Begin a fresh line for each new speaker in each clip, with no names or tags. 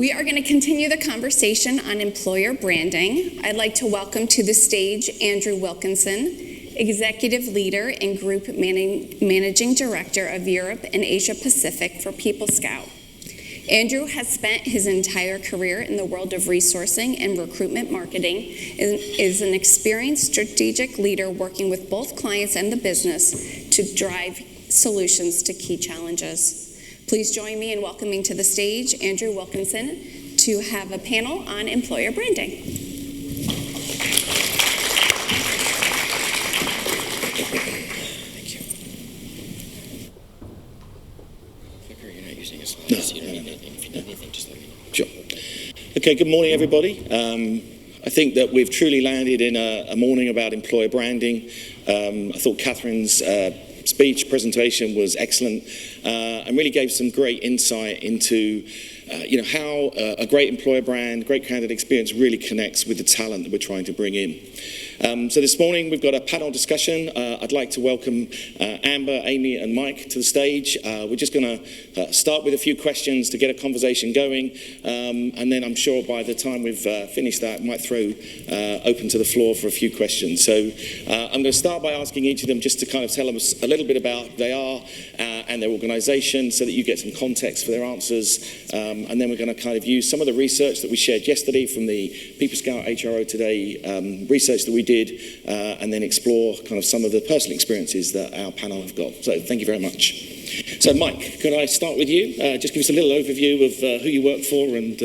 We are going to continue the conversation on employer branding. I'd like to welcome to the stage Andrew Wilkinson, Executive Leader and Group Managing Director of Europe and Asia Pacific for People Scout. Andrew has spent his entire career in the world of resourcing and recruitment marketing and is an experienced strategic leader working with both clients and the business to drive solutions to key challenges. Please join me in welcoming to the stage Andrew Wilkinson to have a panel on employer branding.
Sure. Okay, good morning, everybody. I think that we've truly landed in a morning about employer branding. I thought Catherine's presentation was excellent and really gave some great insight into how a great employer brand, great candidate experience really connects with the talent that we're trying to bring in. So this morning we've got a panel discussion. I'd like to welcome Amber, Amy and Mike to the stage. We're just going to start with a few questions to get a conversation going, and then I'm sure by the time we've finished that, I might throw open to the floor for a few questions. So I'm going to start by asking each of them just to kind of tell us a little bit about who they are and their organisation so that you get some context for their answers, and then we're going to kind of use some of the research that we shared yesterday from the People Scout HRO Today research that we did, and then explore kind of some of the personal experiences that our panel have got. So thank you very much. So Mike, could I start with you? Just give us a little overview of who you work for and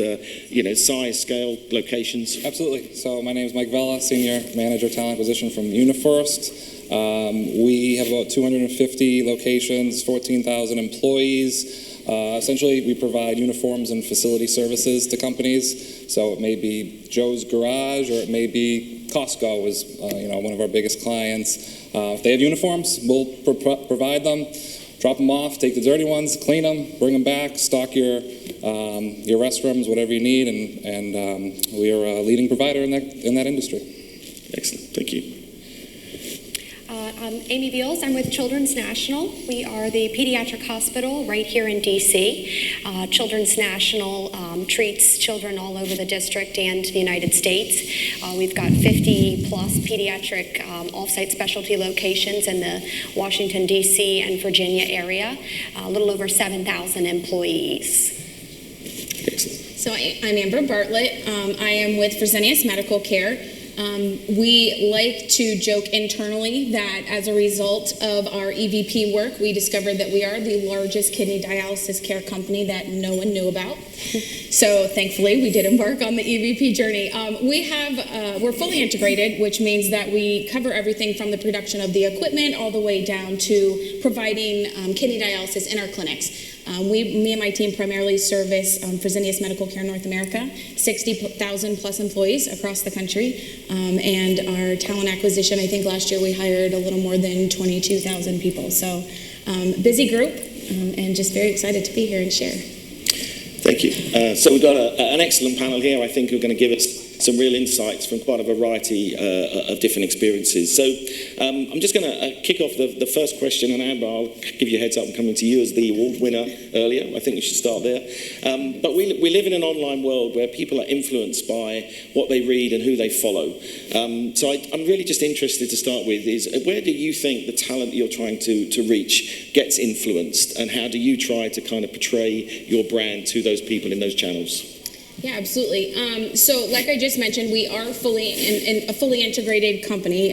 size, scale, locations.
Absolutely. So my name is Mike Vella, Senior Manager Talent Acquisition from UniFirst. We have about 250 locations, 14,000 employees. Essentially, we provide uniforms and facility services to companies. So it may be Joe's Garage, or it may be Costco is one of our biggest clients. If they have uniforms, we'll provide them, drop them off, take the dirty ones, clean them, bring them back, stock your restrooms, whatever you need, and we are a leading provider in that industry.
Excellent, thank you.
I'm Amy Beals. I'm with Children's National. We are the pediatric hospital right here in DC. Children's National treats children all over the district and the United States. We've got 50 plus pediatric off-site specialty locations in the Washington, DC and Virginia area. A little over 7,000 employees.
Excellent.
So I'm Amber Bartlett. I am with Fresenius Medical Care. We like to joke internally that as a result of our EVP work, we discovered that we are the largest kidney dialysis care company that no one knew about. So thankfully, we did embark on the EVP journey. We're fully integrated, which means that we cover everything from the production of the equipment all the way down to providing kidney dialysis in our clinics. Me and my team primarily service Fresenius Medical Care North America, 60,000 plus employees across the country. And our talent acquisition, I think last year we hired a little more than 22,000 people. So busy group, and just very excited to be here and share.
Thank you. So we've got an excellent panel here. I think who are going to give us some real insights from quite a variety of different experiences. So I'm just going to kick off the first question, and Amber, I'll give you a heads up. I'm coming to you as the award winner earlier. I think we should start there. But we live in an online world where people are influenced by what they read and who they follow. So I'm really just interested to start with is where do you think the talent that you're trying to reach gets influenced, and how do you try to kind of portray your brand to those people in those channels?
Yeah, absolutely. So like I just mentioned, we are a fully integrated company.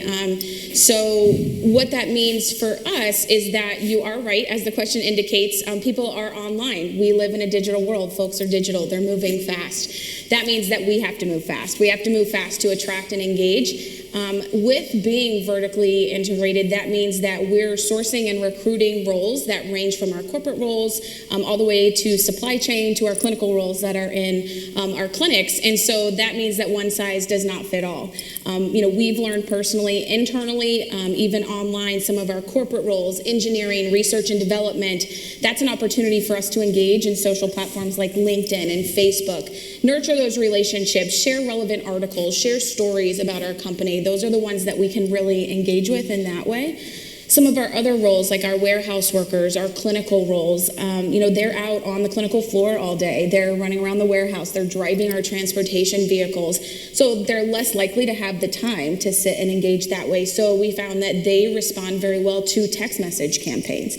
So what that means for us is that you are right, as the question indicates, people are online. We live in a digital world. Folks are digital. They're moving fast. That means that we have to move fast. We have to move fast to attract and engage. With being vertically integrated, that means that we're sourcing and recruiting roles that range from our corporate roles all the way to supply chain to our clinical roles that are in our clinics. And so that means that one size does not fit all. We've learned personally, internally, even online, some of our corporate roles, engineering, research and development, that's an opportunity for us to engage in social platforms like LinkedIn and Facebook, nurture those relationships, share relevant articles, share stories about our company. Those are the ones that we can really engage with in that way. Some of our other roles, like our warehouse workers, our clinical roles, they're out on the clinical floor all day. They're running around the warehouse. They're driving our transportation vehicles. So they're less likely to have the time to sit and engage that way. So we found that they respond very well to text message campaigns.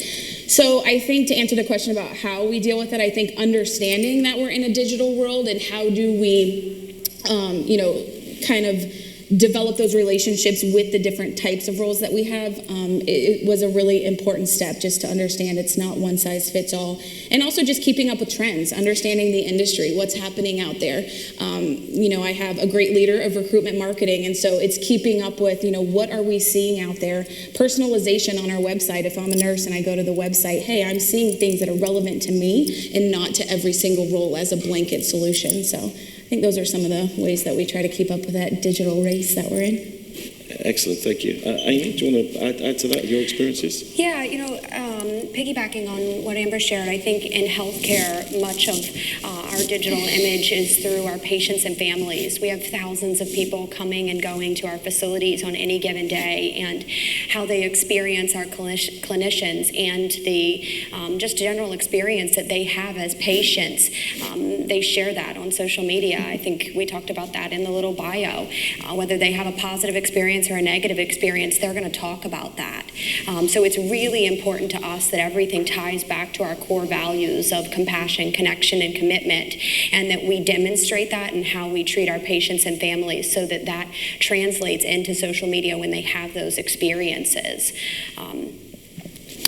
So I think to answer the question about how we deal with it, I think understanding that we're in a digital world and how do we, kind of develop those relationships with the different types of roles that we have, it was a really important step just to understand it's not one size fits all. And also just keeping up with trends, understanding the industry, what's happening out there. I have a great leader of recruitment marketing, and so it's keeping up with, what are we seeing out there? Personalization on our website. If I'm a nurse and I go to the website, hey, I'm seeing things that are relevant to me and not to every single role as a blanket solution. So I think those are some of the ways that we try to keep up with that digital race that we're in.
Excellent, thank you. Amy, do you want to add to that, your experiences?
Yeah, piggybacking on what Amber shared, I think in healthcare, much of our digital image is through our patients and families. We have thousands of people coming and going to our facilities on any given day, and how they experience our clinicians and the just general experience that they have as patients. They share that on social media. I think we talked about that in the little bio. Whether they have a positive experience or a negative experience, they're going to talk about that. So it's really important to us that everything ties back to our core values of compassion, connection, and commitment, and that we demonstrate that in how we treat our patients and families so that that translates into social media when they have those experiences.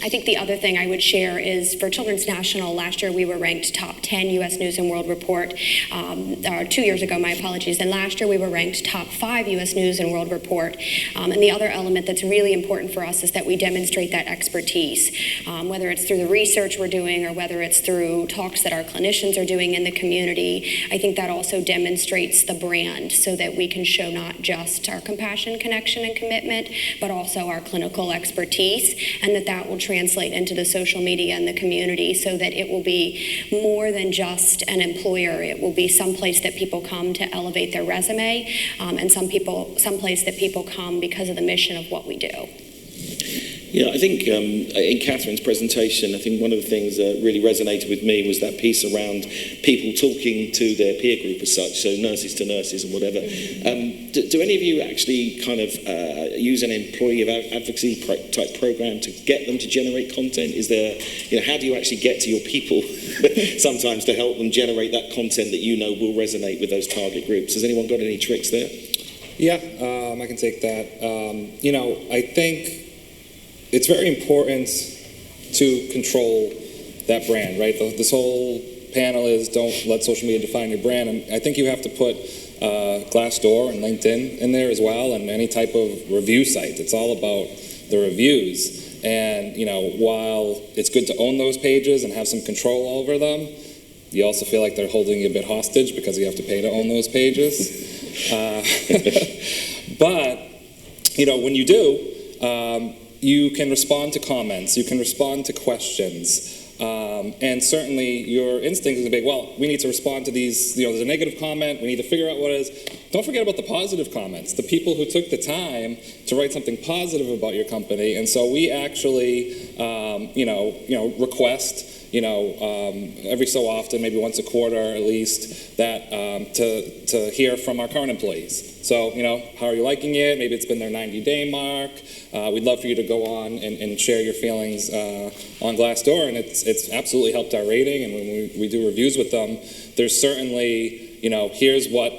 I think the other thing I would share is for Children's National, last year we were ranked top 10 U.S. News and World Report, or 2 years ago, my apologies, and last year we were ranked top 5 U.S. News and World Report. And the other element that's really important for us is that we demonstrate that expertise, whether it's through the research we're doing or whether it's through talks that our clinicians are doing in the community. I think that also demonstrates the brand so that we can show not just our compassion, connection, and commitment, but also our clinical expertise, and that will translate into the social media and the community so that it will be more than just an employer. It will be someplace that people come to elevate their resume, and someplace that people come because of the mission of what we do.
Yeah, I think in Catherine's presentation, I think one of the things that really resonated with me was that piece around people talking to their peer group as such, so nurses to nurses and whatever. Do any of you actually kind of use an employee advocacy type program to get them to generate content? Is there, how do you actually get to your people sometimes to help them generate that content that will resonate with those target groups? Has anyone got any tricks there?
Yeah, I can take that. I think it's very important to control that brand, right? This whole panel is don't let social media define your brand. And I think you have to put Glassdoor and LinkedIn in there as well, and any type of review site. It's all about the reviews. And, while it's good to own those pages and have some control over them, you also feel like they're holding you a bit hostage because you have to pay to own those pages. But, when you do, you can respond to comments, you can respond to questions, and certainly your instinct is to be, well, we need to respond to these, there's a negative comment, we need to figure out what it is. Don't forget about the positive comments, the people who took the time to write something positive about your company. And so we actually, request, every so often, maybe once a quarter at least, that to hear from our current employees. So, how are you liking it? Maybe it's been their 90-day mark. We'd love for you to go on and share your feelings on Glassdoor, and it's absolutely helped our rating. And when we do reviews with them, there's certainly, here's what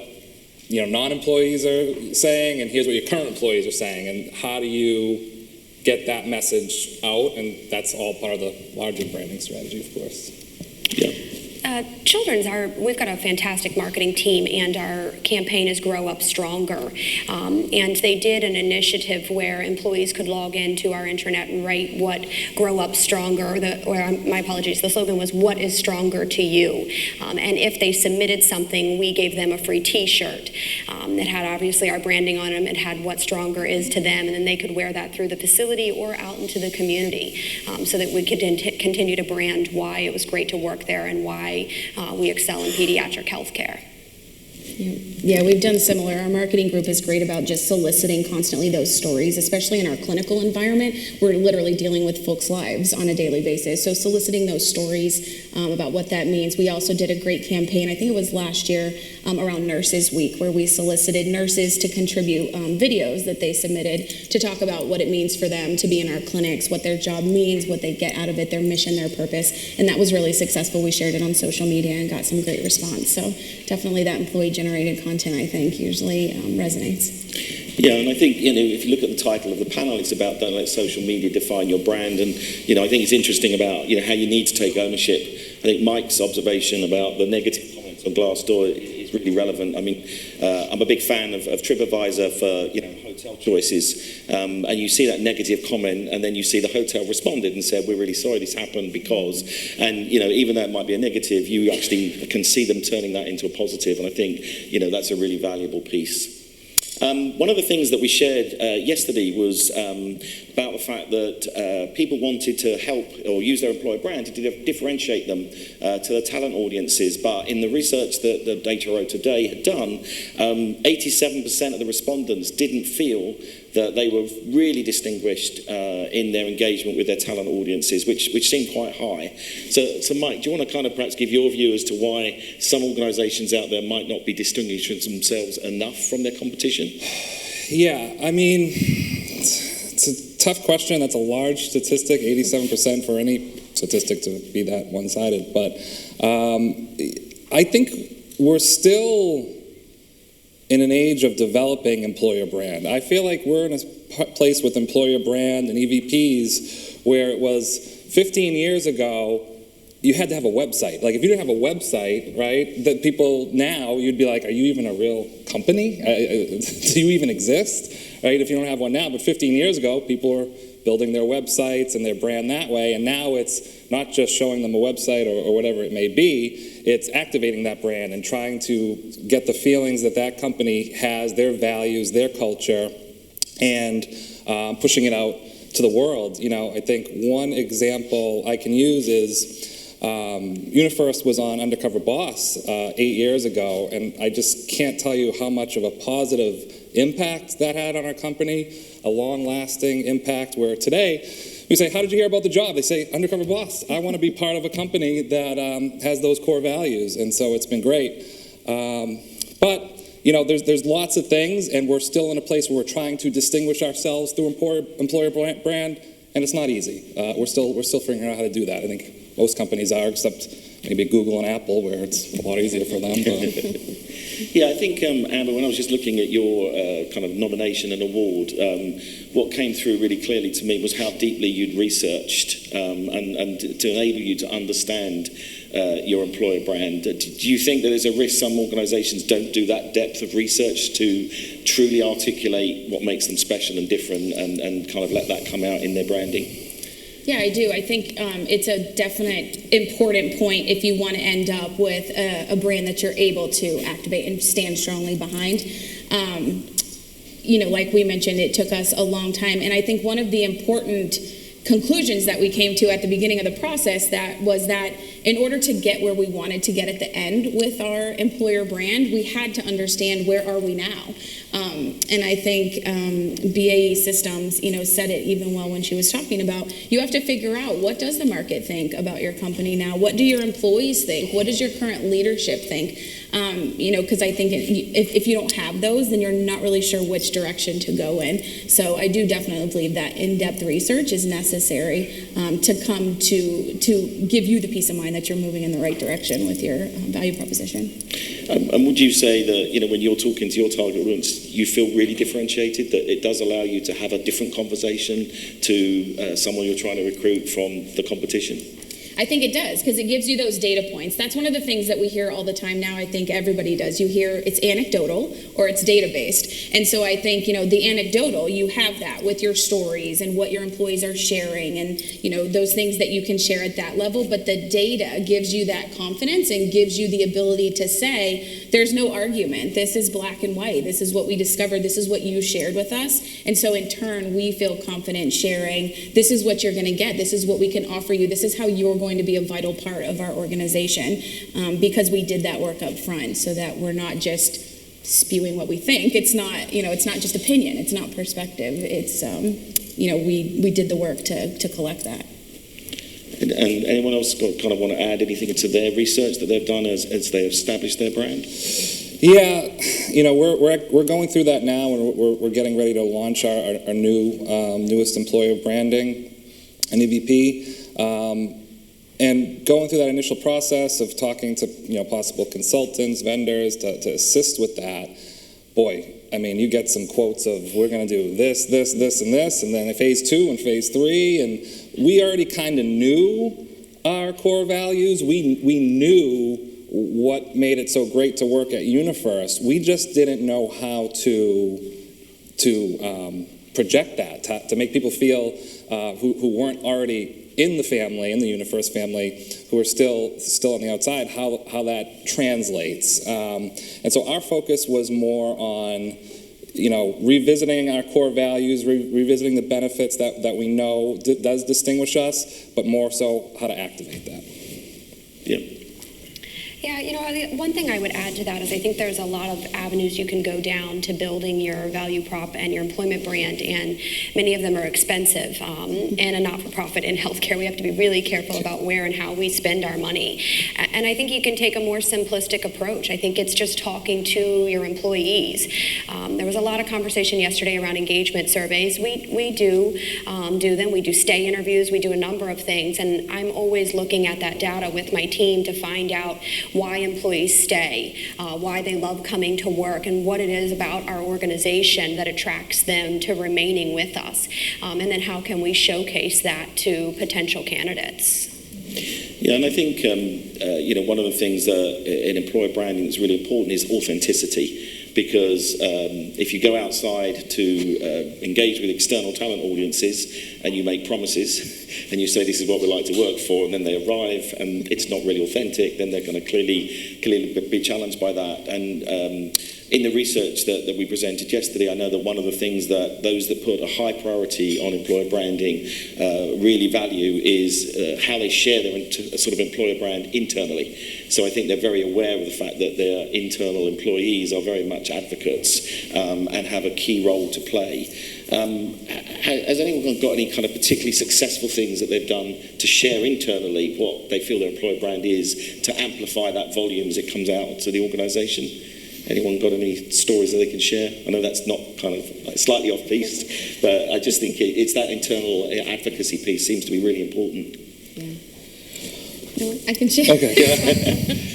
non-employees are saying, and here's what your current employees are saying, and how do you get that message out? And that's all part of the larger branding strategy, of course.
Yeah.
We've got a fantastic marketing team, and our campaign is Grow Up Stronger. And they did an initiative where employees could log into our intranet and write what Grow Up Stronger, the slogan was, what is stronger to you? And if they submitted something, we gave them a free t-shirt that had obviously our branding on them. It had what stronger is to them, and then they could wear that through the facility or out into the community, so that we could continue to brand why it was great to work there and why we excel in pediatric healthcare.
Yeah, we've done similar. Our marketing group is great about just soliciting constantly those stories, especially in our clinical environment. We're literally dealing with folks' lives on a daily basis. So soliciting those stories about what that means. We also did a great campaign, I think it was last year, around Nurses Week, where we solicited nurses to contribute videos that they submitted to talk about what it means for them to be in our clinics, what their job means, what they get out of it, their mission, their purpose. And that was really successful. We shared it on social media and got some great response. So definitely that employee-generated content, I think, usually resonates.
Yeah, and I think, if you look at the title of the panel, it's about don't let social media define your brand. And, I think it's interesting about, how you need to take ownership. I think Mike's observation about the negative comments on Glassdoor is really relevant. I mean, I'm a big fan of TripAdvisor for, hotel choices. And you see that negative comment, and then you see the hotel responded and said, we're really sorry this happened because, and, even though it might be a negative, you actually can see them turning that into a positive. And I think, that's a really valuable piece. One of the things that we shared yesterday was about the fact that people wanted to help or use their employer brand to differentiate them to the talent audiences. But in the research that the HRO today had done, 87% of the respondents didn't feel that they were really distinguished in their engagement with their talent audiences, which seemed quite high. So Mike, do you want to kind of perhaps give your view as to why some organisations out there might not be distinguishing themselves enough from their competition?
Yeah, I mean, it's a tough question. That's a large statistic, 87% for any statistic to be that one-sided. But I think we're still in an age of developing employer brand. I feel like we're in a place with employer brand and EVPs where it was 15 years ago, you had to have a website. Like if you didn't have a website, right, that people now, you'd be like, are you even a real company? Do you even exist? Right, if you don't have one now, but 15 years ago, people were building their websites and their brand that way, and now it's not just showing them a website or whatever it may be, it's activating that brand and trying to get the feelings that that company has, their values, their culture, and pushing it out to the world. I think one example I can use is UniFirst was on Undercover Boss 8 years ago, and I just can't tell you how much of a positive impact that had on our company, a long-lasting impact where today we say, how did you hear about the job? They say, Undercover Boss. I want to be part of a company that has those core values, and so it's been great. But there's lots of things, and we're still in a place where we're trying to distinguish ourselves through employer brand, and it's not easy. We're still figuring out how to do that. I think most companies are, except maybe Google and Apple, where it's a lot easier for them. But.
Yeah, I think, Amber, when I was just looking at your kind of nomination and award, what came through really clearly to me was how deeply you'd researched and to enable you to understand your employer brand. Do you think that there's a risk some organisations don't do that depth of research to truly articulate what makes them special and different and kind of let that come out in their branding?
Yeah, I do. I think it's a definite important point if you want to end up with a brand that you're able to activate and stand strongly behind. Like we mentioned, it took us a long time. And I think one of the important conclusions that we came to at the beginning of the process was that in order to get where we wanted to get at the end with our employer brand, we had to understand where are we now. And I think BAE Systems, said it even well when she was talking about, you have to figure out what does the market think about your company now? What do your employees think? What does your current leadership think? Because I think if you don't have those, then you're not really sure which direction to go in. So I do definitely believe that in-depth research is necessary to come to give you the peace of mind that you're moving in the right direction with your value proposition.
And would you say that, when you're talking to your target audience, you feel really differentiated, that it does allow you to have a different conversation to someone you're trying to recruit from the competition?
I think it does, because it gives you those data points. That's one of the things that we hear all the time now. I think everybody does. You hear it's anecdotal or it's data-based. And so I think, the anecdotal, you have that with your stories and what your employees are sharing and, those things that you can share at that level. But the data gives you that confidence and gives you the ability to say, there's no argument. This is black and white. This is what we discovered. This is what you shared with us. And so in turn, we feel confident sharing, this is what you're going to get. This is what we can offer you. This is how you're going to be a vital part of our organization, because we did that work up front, so that we're not just spewing what we think. It's not, it's not just opinion. It's not perspective. It's, we did the work to collect that.
And anyone else kind of want to add anything to their research that they've done as they established their brand?
Yeah, we're going through that now, and we're getting ready to launch our newest employer branding, an EVP, and going through that initial process of talking to possible consultants, vendors to assist with that. Boy, I mean, you get some quotes of we're going to do this, this, this, and this, and then phase 2 and phase 3, and we already kind of knew our core values. We knew what made it so great to work at UniFirst. We just didn't know how to project that, to make people feel who weren't already in the family, in the UniFirst family, who are still on the outside, how that translates. And so our focus was more on revisiting our core values, revisiting the benefits that we know does distinguish us, but more so how to activate that.
Yeah.
Yeah, one thing I would add to that is I think there's a lot of avenues you can go down to building your value prop and your employment brand, and many of them are expensive. And a not-for-profit in healthcare, we have to be really careful about where and how we spend our money. And I think you can take a more simplistic approach. I think it's just talking to your employees. There was a lot of conversation yesterday around engagement surveys. We do them. We do stay interviews. We do a number of things, and I'm always looking at that data with my team to find out why employees stay, why they love coming to work, and what it is about our organization that attracts them to remaining with us. And then how can we showcase that to potential candidates?
Yeah, and I think, one of the things in employer branding that's really important is authenticity. Because if you go outside to engage with external talent audiences and you make promises and you say this is what we like to work for, and then they arrive and it's not really authentic, then they're going to clearly be challenged by that. And in the research that we presented yesterday, I know that one of the things that those that put a high priority on employer branding really value is how they share their sort of employer brand internally. So I think they're very aware of the fact that their internal employees are very much advocates and have a key role to play. Has anyone got any kind of particularly successful things that they've done to share internally what they feel their employer brand is to amplify that volume as it comes out to the organisation? Anyone got any stories that they can share? I know that's not kind of slightly off piste, but I just think it's that internal advocacy piece seems to be really important.
I can share.
Okay.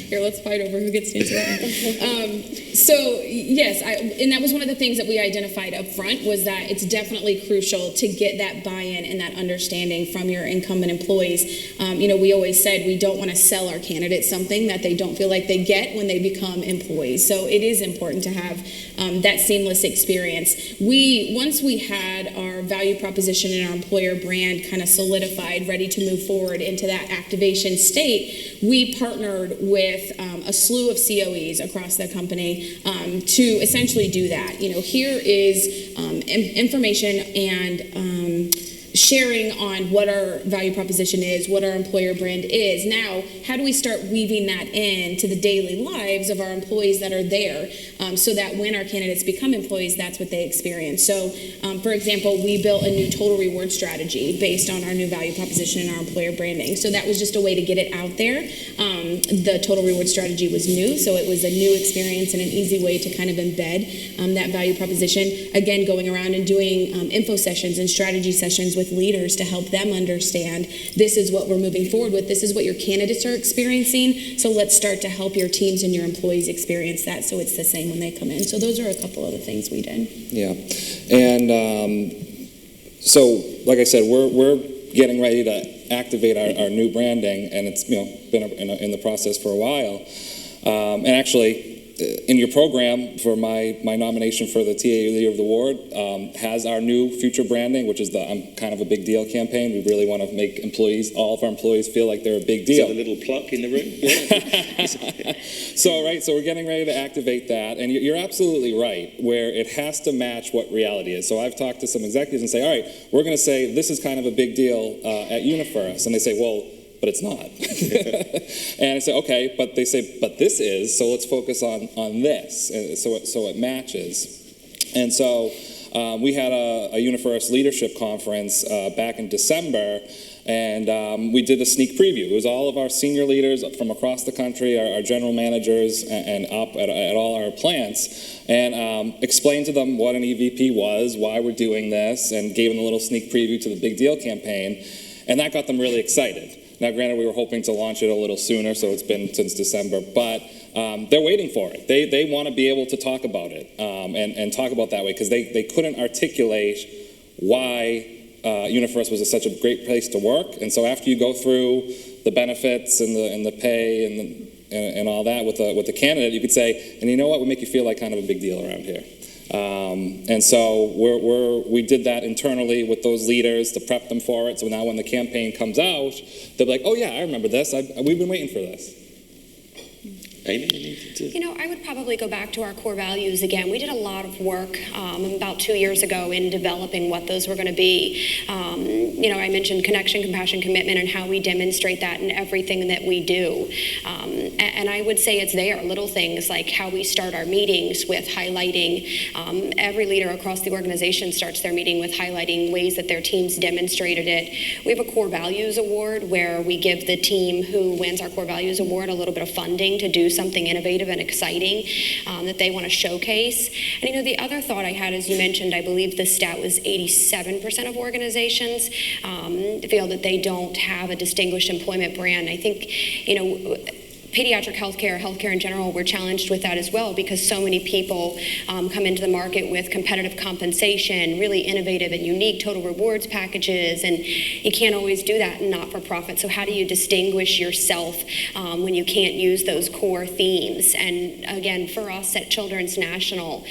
Here, let's fight over who gets to answer that. So yes, and that was one of the things that we identified up front, was that it's definitely crucial to get that buy-in and that understanding from your incumbent employees. We always said we don't want to sell our candidates something that they don't feel like they get when they become employees. So it is important to have that seamless experience. Once we had our value proposition and our employer brand kind of solidified, ready to move forward into that activation state, we partnered with a slew of COEs across the company to essentially do that. Here is information and sharing on what our value proposition is, what our employer brand is. Now, how do we start weaving that into the daily lives of our employees that are there, so that when our candidates become employees, that's what they experience? So, for example, we built a new total reward strategy based on our new value proposition and our employer branding. So that was just a way to get it out there. The total reward strategy was new, so it was a new experience and an easy way to kind of embed that value proposition. Again, going around and doing info sessions and strategy sessions with leaders to help them understand this is what we're moving forward with, this is what your candidates are experiencing, so let's start to help your teams and your employees experience that so it's the same when they come in. So those are a couple of the things we did.
Yeah, and so like I said, we're getting ready to activate our new branding, and it's been in the process for a while. And actually, in your program for my nomination for the TA Leader of the Ward has our new future branding, which is the I'm kind of a big deal campaign. We really want to make all of our employees feel like they're a big deal.
Is that a little pluck in the room?
So we're getting ready to activate that, and you're absolutely right, where it has to match what reality is. So I've talked to some executives and say, all right, we're going to say this is kind of a big deal at UniFirst, and they say, well, but it's not. And I say, okay, but they say, but this is, so let's focus on this, and so it matches. And so we had a UniFirst leadership conference back in December, and we did a sneak preview. It was all of our senior leaders from across the country, our general managers, and up at all our plants, and explained to them what an EVP was, why we're doing this, and gave them a little sneak preview to the Big Deal campaign, and that got them really excited. Now, granted, we were hoping to launch it a little sooner, so it's been since December, but they're waiting for it. They want to be able to talk about it and talk about that way, because they couldn't articulate why UniFirst was such a great place to work. And so after you go through the benefits and the pay and all that with the candidate, you could say, and you know what, we make you feel like kind of a big deal around here. And so we did that internally with those leaders to prep them for it. So now when the campaign comes out, they'll be like, oh yeah, I remember this. We've been waiting for this.
Amy?
You know, I would probably go back to our core values again. We did a lot of work about 2 years ago in developing what those were going to be. You know, I mentioned connection, compassion, commitment, and how we demonstrate that in everything that we do. And I would say it's there, little things like how we start our meetings with highlighting. Every leader across the organization starts their meeting with highlighting ways that their teams demonstrated it. We have a core values award where we give the team who wins our core values award a little bit of funding to do something innovative and exciting that they want to showcase. And you know, the other thought I had, as you mentioned, I believe the stat was 87% of organizations feel that they don't have a distinguished employment brand. I think, you know, pediatric healthcare in general, we're challenged with that as well, because so many people come into the market with competitive compensation, really innovative and unique total rewards packages, and you can't always do that in not-for-profit. So how do you distinguish yourself when you can't use those core themes? And again, for us at Children's National,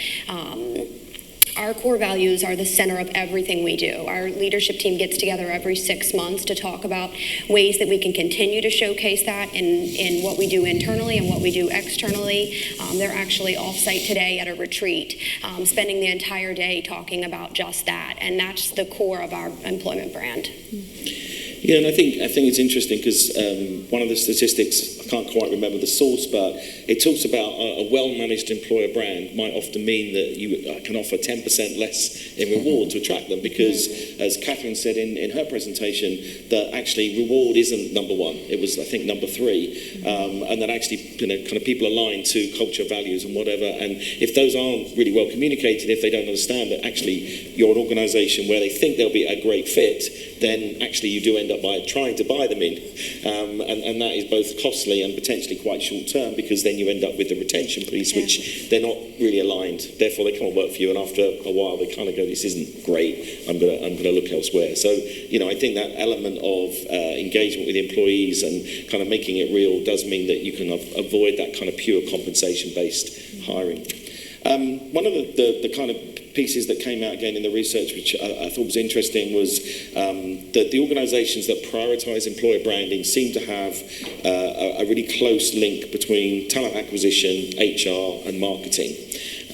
our core values are the center of everything we do. Our leadership team gets together every 6 months to talk about ways that we can continue to showcase that in what we do internally and what we do externally. They're actually off-site today at a retreat, spending the entire day talking about just that, and that's the core of our employment brand.
Yeah, and I think it's interesting because one of the statistics, I can't quite remember the source, but it talks about a well-managed employer brand might often mean that you can offer 10% less in reward to attract them, because as Catherine said in her presentation, that actually reward isn't number one. It was, I think, number three, and that actually, you know, kind of people align to culture, values, and whatever. And if those aren't really well communicated, if they don't understand that actually you're an organisation where they think they'll be a great fit, then actually you do end up by trying to buy them in, and that is both costly and potentially quite short term, because then you end up with the retention piece, which they're not really aligned. Therefore, they come and work for you, and after a while, they kind of go, "This isn't great. I'm gonna look elsewhere." So, you know, I think that element of engagement with employees and kind of making it real does mean that you can avoid that kind of pure compensation-based hiring. One of the kind of pieces that came out again in the research, which I thought was interesting, was that the organisations that prioritise employer branding seem to have a really close link between talent acquisition, HR, and marketing.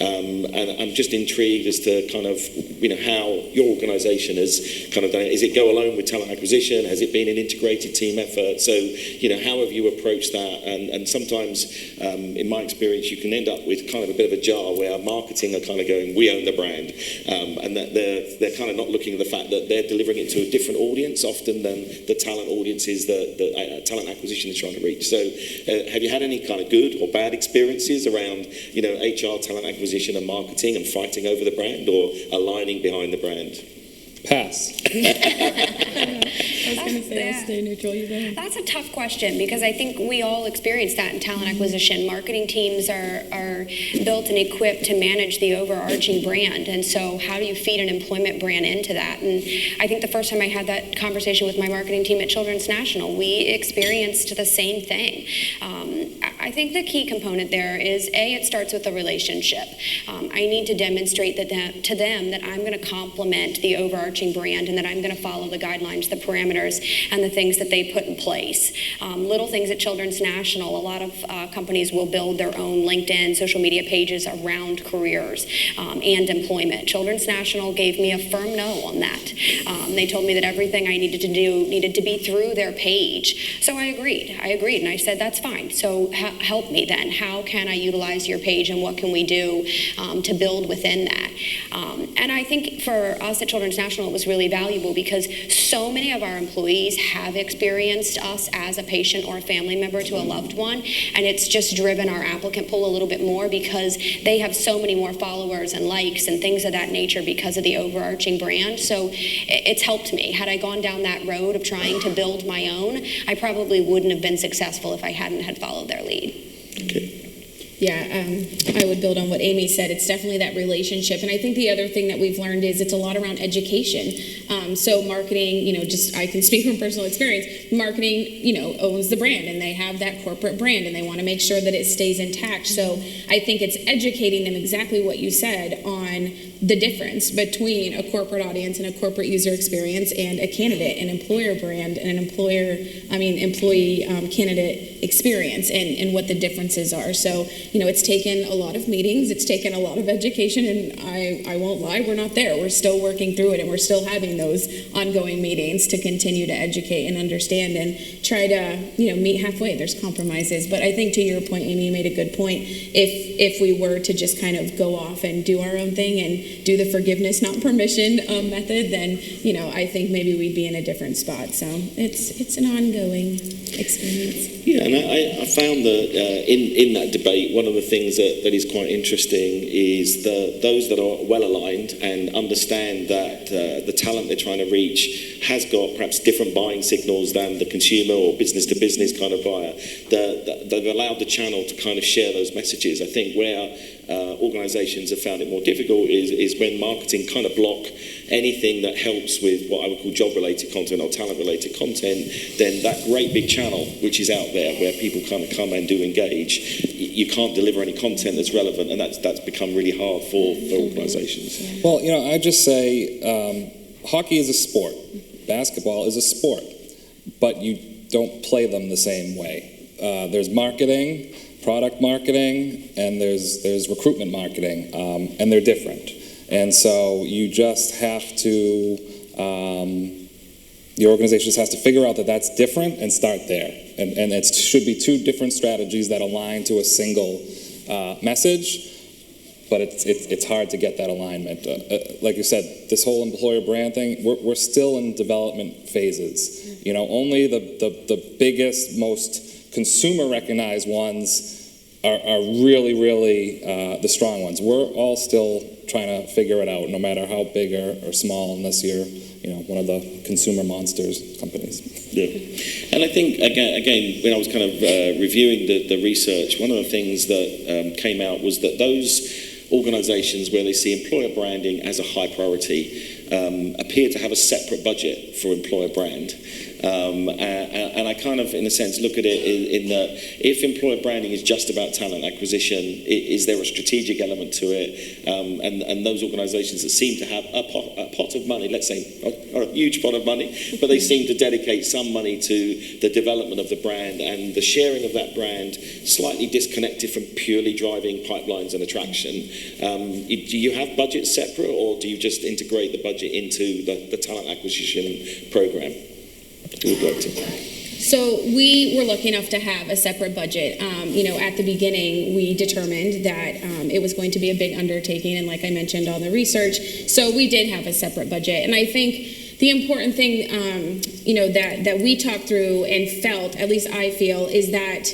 And I'm just intrigued as to kind of, you know, how your organisation has kind of done it. Is it go alone with talent acquisition? Has it been an integrated team effort? So, you know, how have you approached that? And sometimes, in my experience, you can end up with kind of a bit of a jar where marketing are kind of going, we own the brand, and that they're kind of not looking at the fact that they're delivering it to a different audience often than the talent audiences that talent acquisition is trying to reach. So, have you had any kind of good or bad experiences around, you know, HR, talent acquisition, and marketing, and fighting over the brand, or aligning behind the brand?
Pass.
I was going to say, I'll stay neutral. You go ahead.
That's a tough question, because I think we all experience that in talent acquisition. Marketing teams are built and equipped to manage the overarching brand, and so how do you feed an employment brand into that? And I think the first time I had that conversation with my marketing team at Children's National, we experienced the same thing. I think the key component there is, it starts with the relationship. I need to demonstrate to them that I'm going to complement the overarching brand and that I'm going to follow the guidelines, the parameters, and the things that they put in place. Little things at Children's National, a lot of companies will build their own LinkedIn, social media pages around careers and employment. Children's National gave me a firm no on that. They told me that everything I needed to do needed to be through their page. So I agreed, and I said, that's fine. So help me then. How can I utilize your page, and what can we do to build within that? And I think for us at Children's National, it was really valuable because so many of our employees have experienced us as a patient or a family member to a loved one, and it's just driven our applicant pool a little bit more because they have so many more followers and likes and things of that nature because of the overarching brand. So it's helped me. Had I gone down that road of trying to build my own, I probably wouldn't have been successful if I hadn't had followed their lead.
Okay.
Yeah, I would build on what Amy said. It's definitely that relationship. And I think the other thing that we've learned is it's a lot around education. So marketing, just I can speak from personal experience, marketing, owns the brand, and they have that corporate brand, and they want to make sure that it stays intact. So I think it's educating them exactly what you said on the difference between a corporate audience and a corporate user experience and a candidate, an employer brand, and an employee candidate experience, and what the differences are. So, it's taken a lot of meetings, it's taken a lot of education, and I won't lie, we're not there. We're still working through it, and we're still having those ongoing meetings to continue to educate and understand and try to, meet halfway. There's compromises. But I think to your point, Amy, you made a good point. If we were to just kind of go off and do our own thing and do the forgiveness, not permission method, then, I think maybe we'd be in a different spot. So it's an ongoing experience.
Yeah, and I found that in that debate, one of the things that is quite interesting is those that are well aligned and understand that the talent they're trying to reach has got perhaps different buying signals than the consumer or business to business kind of buyer. They've allowed the channel to kind of share those messages. I think where organizations have found it more difficult is when marketing kind of block anything that helps with what I would call job-related content or talent-related content. Then that great big channel which is out there where people kind of come and do engage, you can't deliver any content that's relevant, and that's become really hard for organizations.
Well, I just say hockey is a sport, basketball is a sport, but you don't play them the same way. There's marketing, product marketing, and there's recruitment marketing, and they're different. And so you just have to, the organization just has to figure out that that's different and start there. And it should be two different strategies that align to a single message, but it's hard to get that alignment. Like you said, this whole employer brand thing, we're still in development phases. Only the biggest, most consumer recognized ones are really, really the strong ones. We're all still trying to figure it out, no matter how big or small, unless you're one of the consumer monsters companies.
Yeah, and I think again when I was kind of reviewing the research, one of the things that came out was that those organizations where they see employer branding as a high priority appear to have a separate budget for employer brand. And I kind of, in a sense, look at it in that if employer branding is just about talent acquisition, is there a strategic element to it? And those organizations that seem to have a pot of money, let's say not a huge pot of money, but they seem to dedicate some money to the development of the brand and the sharing of that brand, slightly disconnected from purely driving pipelines and attraction. Do you have budgets separate, or do you just integrate the budget into the talent acquisition program?
So we were lucky enough to have a separate budget. At the beginning, we determined that it was going to be a big undertaking, and like I mentioned on the research, so we did have a separate budget. And I think the important thing, that we talked through and felt, at least I feel, is that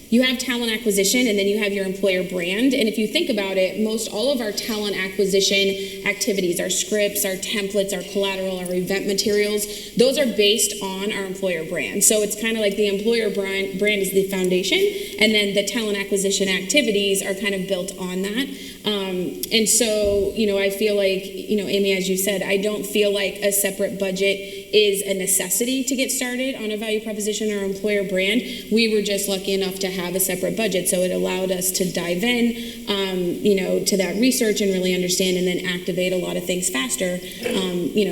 you have talent acquisition and then you have your employer brand. And if you think about it, most all of our talent acquisition activities, our scripts, our templates, our collateral, our event materials, those are based on our employer brand. So it's kind of like the employer brand is the foundation, and then the talent acquisition activities are kind of built on that. And so, I feel like, Amy, as you said, I don't feel like a separate budget is a necessity to get started on a value proposition or employer brand. We were just lucky enough to have have a separate budget. So it allowed us to dive in, to that research and really understand and then activate a lot of things faster.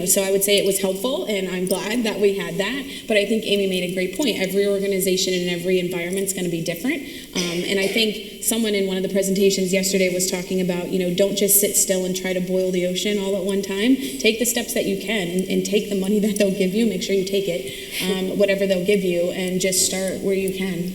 So I would say it was helpful, and I'm glad that we had that. But I think Amy made a great point. Every organization and every environment is going to be different. And I think someone in one of the presentations yesterday was talking about, don't just sit still and try to boil the ocean all at one time. Take the steps that you can and take the money that they'll give you. Make sure you take it, whatever they'll give you, and just start where you can.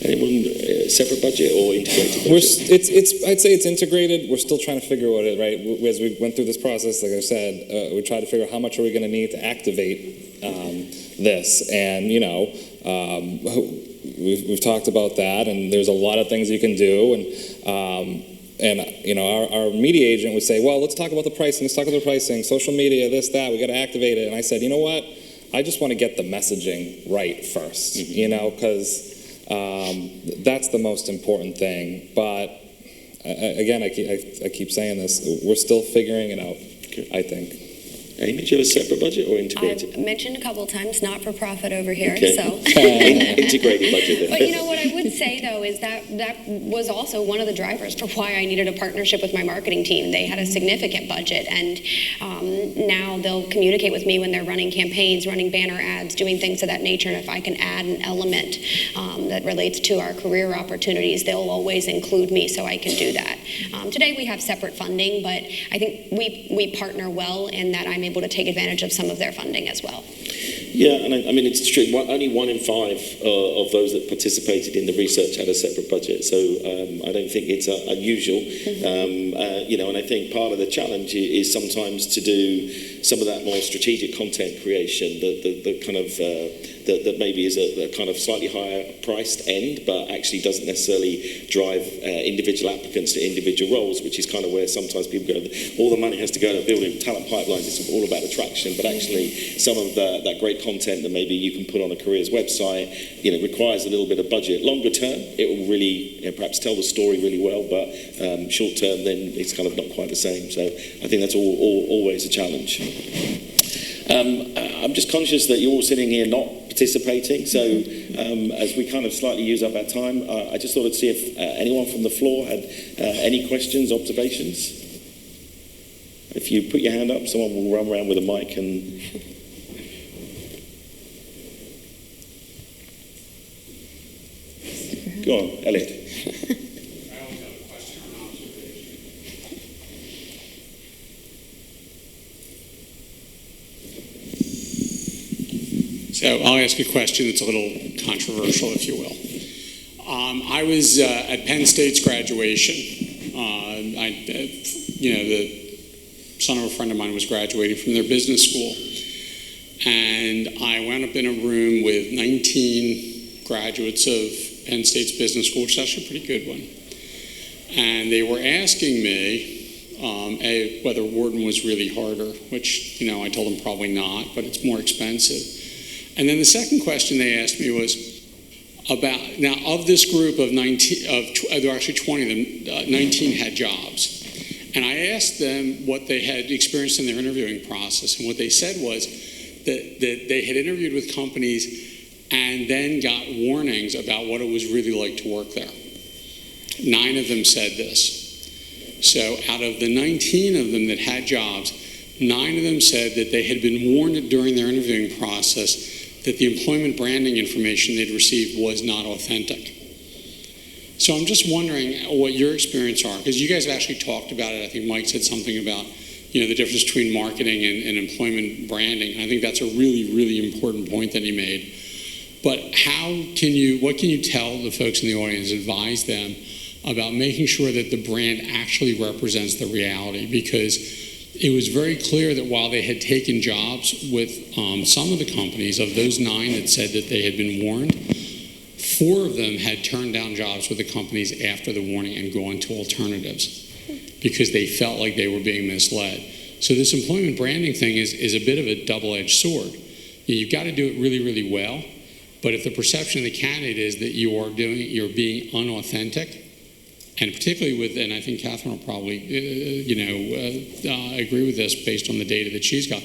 Anyone separate budget or integrated budget?
I'd say it's integrated. We're still trying to figure out it, right? As we went through this process, like I said, we tried to figure out how much are we going to need to activate this. And, we've talked about that, and there's a lot of things you can do. And our media agent would say, well, let's talk about the pricing. Let's talk about the pricing. Social media, this, that. We got to activate it. And I said, you know what? I just want to get the messaging right first, because that's the most important thing. But again, I keep saying this. We're still figuring it out, I think.
Amy, do you have a separate budget or integrated?
I've mentioned a couple of times not-for-profit over here,
okay.
so.
Integrated budget then.
But what I would say, though, is that was also one of the drivers for why I needed a partnership with my marketing team. They had a significant budget, and now they'll communicate with me when they're running campaigns, running banner ads, doing things of that nature, and if I can add an element that relates to our career opportunities, they'll always include me so I can do that. Today we have separate funding, but I think we partner well in that I'm able to take advantage of some of their funding as well.
Yeah, and I mean, it's true. Only 1 in 5 of those that participated in the research had a separate budget, so I don't think it's unusual. And I think part of the challenge is sometimes to do some of that more strategic content creation, the kind of that maybe is a kind of slightly higher priced end, but actually doesn't necessarily drive individual applicants to individual roles, which is kind of where sometimes people go, all the money has to go to building talent pipelines. It's all about attraction, but actually some of that great content that maybe you can put on a careers website, requires a little bit of budget. Longer term, it will really perhaps tell the story really well, but short term, then it's kind of not quite the same. So I think that's always a challenge. I'm just conscious that you're all sitting here not participating, so as we kind of slightly use up our time, I just thought I'd see if anyone from the floor had any questions, observations. If you put your hand up, someone will run around with a mic and... Go on, Elliot.
I only have a question or an observation. So I'll ask a question that's a little controversial, if you will. I was at Penn State's graduation. The son of a friend of mine was graduating from their business school. And I wound up in a room with 19 graduates of Penn State's business school, which is actually a pretty good one. And they were asking me whether Wharton was really harder, which, I told them probably not, but it's more expensive. And then the second question they asked me was about, now of this group of 19, there were actually 20 of them, 19 had jobs. And I asked them what they had experienced in their interviewing process. And what they said was that they had interviewed with companies and then got warnings about what it was really like to work there. 9 of them said this. So out of the 19 of them that had jobs, 9 of them said that they had been warned during their interviewing process that the employment branding information they'd received was not authentic. So I'm just wondering what your experience are, because you guys have actually talked about it. I think Mike said something about the difference between marketing and employment branding. And I think that's a really, really important point that he made. But what can you tell the folks in the audience, advise them about making sure that the brand actually represents the reality? Because it was very clear that while they had taken jobs with some of the companies, of those 9 that said that they had been warned, 4 of them had turned down jobs with the companies after the warning and gone to alternatives because they felt like they were being misled. So this employment branding thing is a bit of a double-edged sword. You've got to do it really, really well. But if the perception of the candidate is that you're being unauthentic, and particularly and I think Catherine will probably, agree with this based on the data that she's got,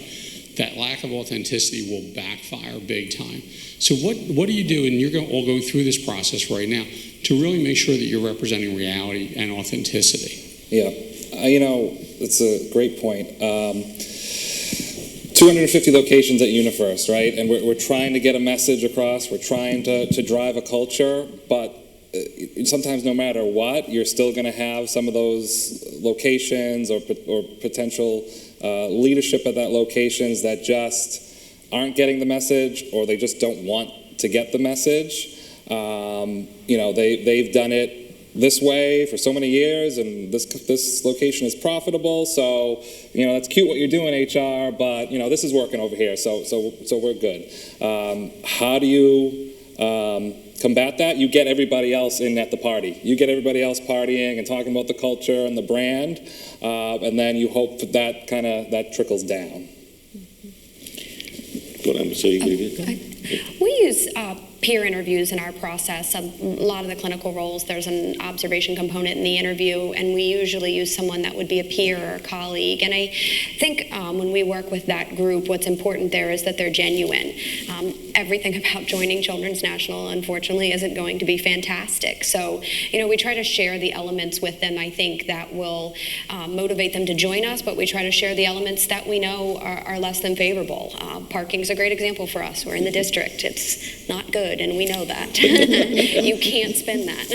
that lack of authenticity will backfire big time. So what do you do, and you're all going through this process right now, to really make sure that you're representing reality and authenticity?
Yeah, it's a great point. 250 locations at UniFirst, right? And we're trying to get a message across. We're trying to drive a culture, but sometimes no matter what, you're still going to have some of those locations or potential leadership at that locations that just aren't getting the message, or they just don't want to get the message. They've done it this way for so many years, and this location is profitable. So that's cute what you're doing, HR, but this is working over here. So we're good. How do you combat that? You get everybody else in at the party. You get everybody else partying and talking about the culture and the brand, and then you hope that trickles down.
We use peer interviews in our process. A lot of the clinical roles, there's an observation component in the interview, and we usually use someone that would be a peer or a colleague. And I think when we work with that group, what's important there is that they're genuine. Everything about joining Children's National, unfortunately, isn't going to be fantastic. So, we try to share the elements with them, I think, that will motivate them to join us, but we try to share the elements that we know are less than favorable. Parking's a great example for us. We're in the district. It's not good, and we know that. You can't spend that.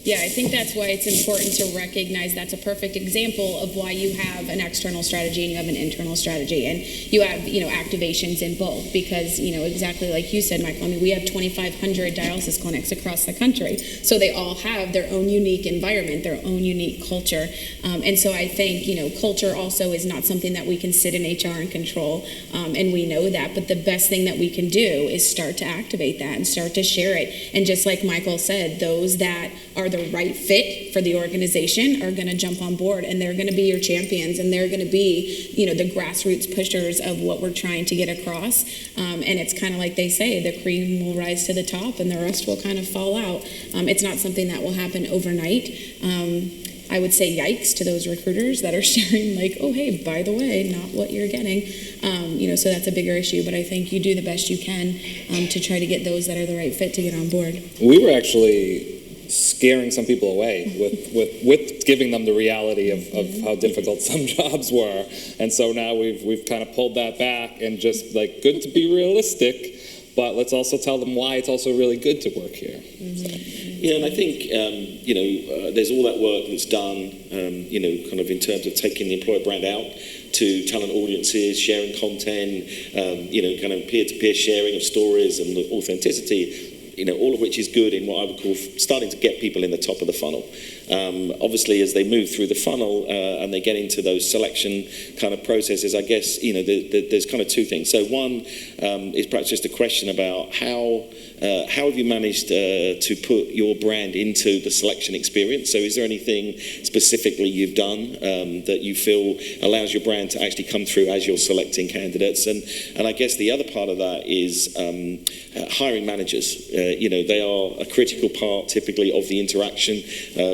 Yeah, I think that's why it's important to recognize that's a perfect example of why you have an external strategy and you have an internal strategy, and you have activations in both, because exactly like you said, Michael. I mean, we have 2,500 dialysis clinics across the country, so they all have their own unique environment, their own unique culture, and so I think culture also is not something that we can sit in HR and control, and we know that. But the best thing that we can do is start to activate that and start to share it. And just like Michael said, those that are the right fit for the organization are going to jump on board, and they're going to be your champions, and they're going to be the grassroots pushers of what we're trying to get across, and it's kind of like they say, the cream will rise to the top and the rest will kind of fall out. It's not something that will happen overnight. I would say yikes to those recruiters that are sharing like, oh hey, by the way, not what you're getting, so that's a bigger issue. But I think you do the best you can to try to get those that are the right fit to get on board.
We were actually scaring some people away with giving them the reality of how difficult some jobs were, and so now we've kind of pulled that back and just like, good to be realistic, but let's also tell them why it's also really good to work here.
Yeah, and I think there's all that work that's done kind of in terms of taking the employer brand out to talent audiences, sharing content, kind of peer-to-peer sharing of stories and the authenticity, all of which is good in what I would call starting to get people in the top of the funnel. Obviously, as they move through the funnel and they get into those selection kind of processes, I guess, there's kind of two things. So one is perhaps just a question about how have you managed to put your brand into the selection experience? So is there anything specifically you've done that you feel allows your brand to actually come through as you're selecting candidates? And I guess the other part of that is hiring managers. They are a critical part typically of the interaction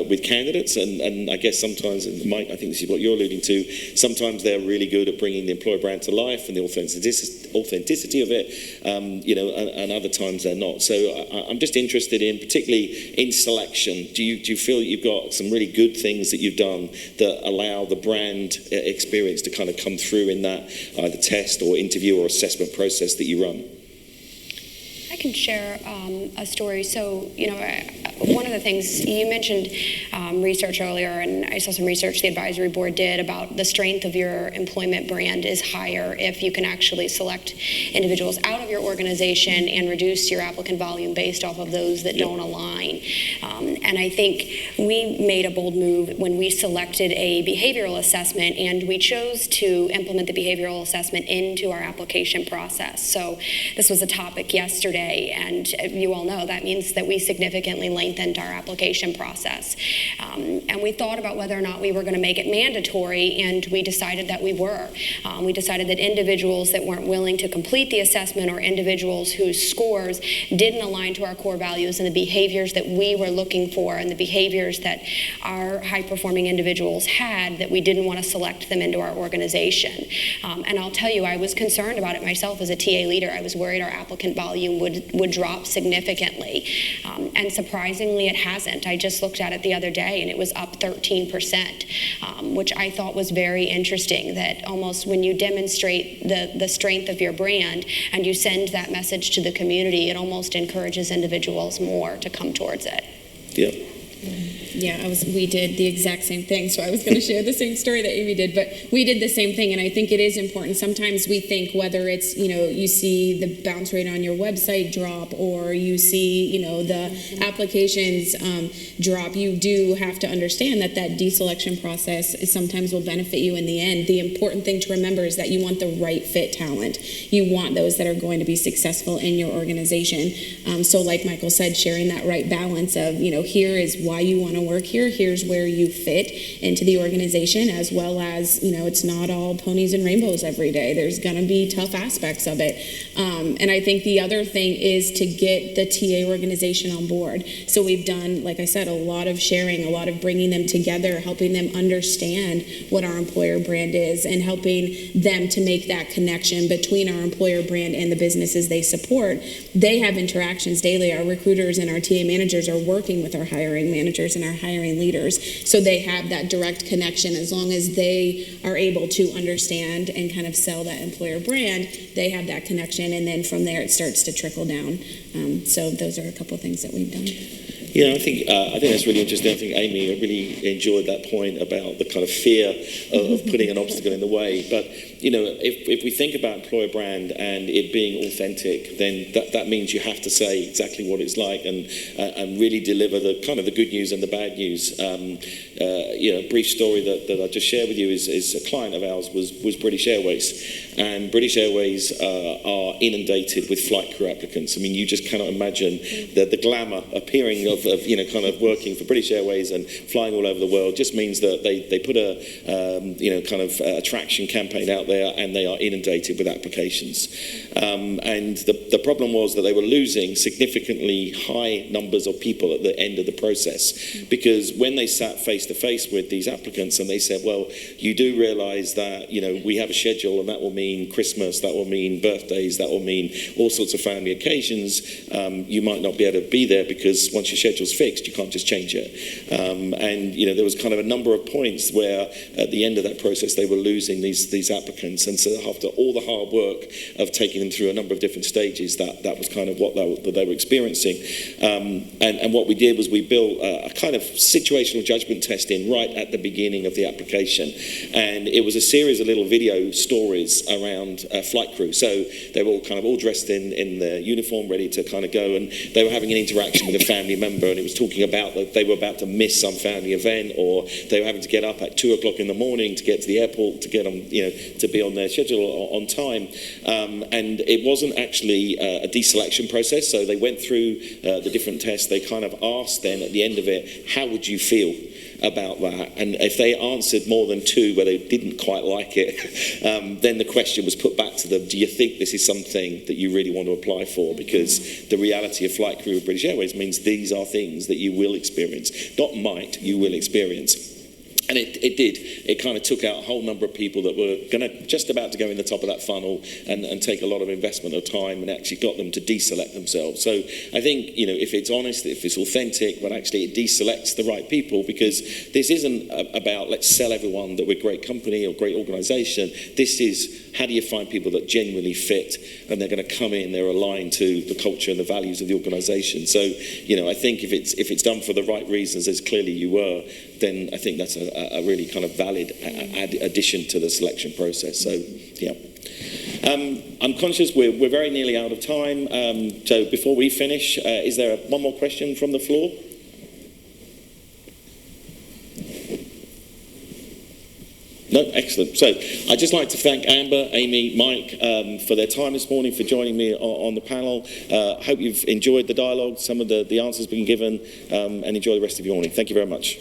with candidates, and I guess sometimes, Mike, I think this is what you're alluding to, sometimes they're really good at bringing the employer brand to life and the authenticity of it, and other times they're not. So I'm just interested in, particularly in selection, do you feel that you've got some really good things that you've done that allow the brand experience to kind of come through in that either test or interview or assessment process that you run?
I can share a story. So, one of the things you mentioned research earlier, and I saw some research the advisory board did about the strength of your employment brand is higher if you can actually select individuals out of your organization and reduce your applicant volume based off of those that don't align. And I think we made a bold move when we selected a behavioral assessment, and we chose to implement the behavioral assessment into our application process. So this was a topic yesterday yesterday, and you all know that means that we significantly lengthened our application process. And we thought about whether or not we were going to make it mandatory, and we decided that we were. We decided that individuals that weren't willing to complete the assessment, or individuals whose scores didn't align to our core values and the behaviors that we were looking for and the behaviors that our high-performing individuals had, that we didn't want to select them into our organization. And I'll tell you, I was concerned about it myself as a TA leader. I was worried our applicant volume would drop significantly. And surprisingly, it hasn't. I just looked at it the other day, and it was up 13%, which I thought was very interesting, that almost when you demonstrate the strength of your brand and you send that message to the community, it almost encourages individuals more to come towards it.
Yeah.
Yeah, we did the exact same thing. So I was going to share the same story that Amy did, but we did the same thing. And I think it is important. Sometimes we think whether it's, you see the bounce rate on your website drop, or you see, the applications drop, you do have to understand that deselection process sometimes will benefit you in the end. The important thing to remember is that you want the right fit talent. You want those that are going to be successful in your organization. So like Michael said, sharing that right balance of, here is why you want to work here, here's where you fit into the organization, as well as, it's not all ponies and rainbows every day. There's going to be tough aspects of it. And I think the other thing is to get the TA organization on board. So we've done, like I said, a lot of sharing, a lot of bringing them together, helping them understand what our employer brand is, and helping them to make that connection between our employer brand and the businesses they support. They have interactions daily. Our recruiters and our TA managers are working with our hiring managers and our hiring leaders, so they have that direct connection. As long as they are able to understand and kind of sell that employer brand, they have that connection, and then from there it starts to trickle down. So those are a couple of things that we've done.
Yeah, I think that's really interesting. I think Amy, I really enjoyed that point about the kind of fear of putting an obstacle in the way. But if we think about employer brand and it being authentic, then that means you have to say exactly what it's like, and really deliver the kind of the good news and the bad news. A brief story that I just shared with you is a client of ours was British Airways, and British Airways are inundated with flight crew applicants. I mean, you just cannot imagine the glamour appearing of kind of working for British Airways and flying all over the world. Just means that they put a attraction campaign out there, and they are inundated with applications. And the problem was that they were losing significantly high numbers of people at the end of the process, because when they sat face to face with these applicants and they said, well, you do realize that we have a schedule, and that will mean Christmas, that will mean birthdays, that will mean all sorts of family occasions. You might not be able to be there because once your schedule's fixed, you can't just change it. And there was kind of a number of points where at the end of that process they were losing these applicants, and so after all the hard work of taking them through a number of different stages, that was kind of what they were experiencing. And what we did was we built a kind of situational judgment testing right at the beginning of the application, and it was a series of little video stories around flight crew. So they were all dressed in their uniform, ready to kind of go, and they were having an interaction with a family member, and it was talking about that they were about to miss some family event, or they were having to get up at 2:00 in the morning to get to the airport to get on, to be on their schedule on time. And it wasn't actually a deselection process. So they went through the different tests. They kind of asked then at the end of it, how would you feel about that? And if they answered more than two where they didn't quite like it, then the question was put back to them, do you think this is something that you really want to apply for? Because the reality of flight crew with British Airways means these are things that you will experience. Not might, you will experience. And it did. It kind of took out a whole number of people that were just about to go in the top of that funnel and take a lot of investment of time, and actually got them to deselect themselves. So I think, if it's honest, if it's authentic, but actually it deselects the right people, because this isn't about let's sell everyone that we're a great company or great organization. This is, how do you find people that genuinely fit, and they're going to come in, they're aligned to the culture and the values of the organization. So, I think if it's done for the right reasons, as clearly you were, then I think that's a really kind of valid addition to the selection process. So, yeah. I'm conscious we're very nearly out of time. So before we finish, is there one more question from the floor? No, excellent. So I'd just like to thank Amber, Amy, Mike for their time this morning, for joining me on the panel. Hope you've enjoyed the dialogue, some of the answers being given, and enjoy the rest of your morning. Thank you very much.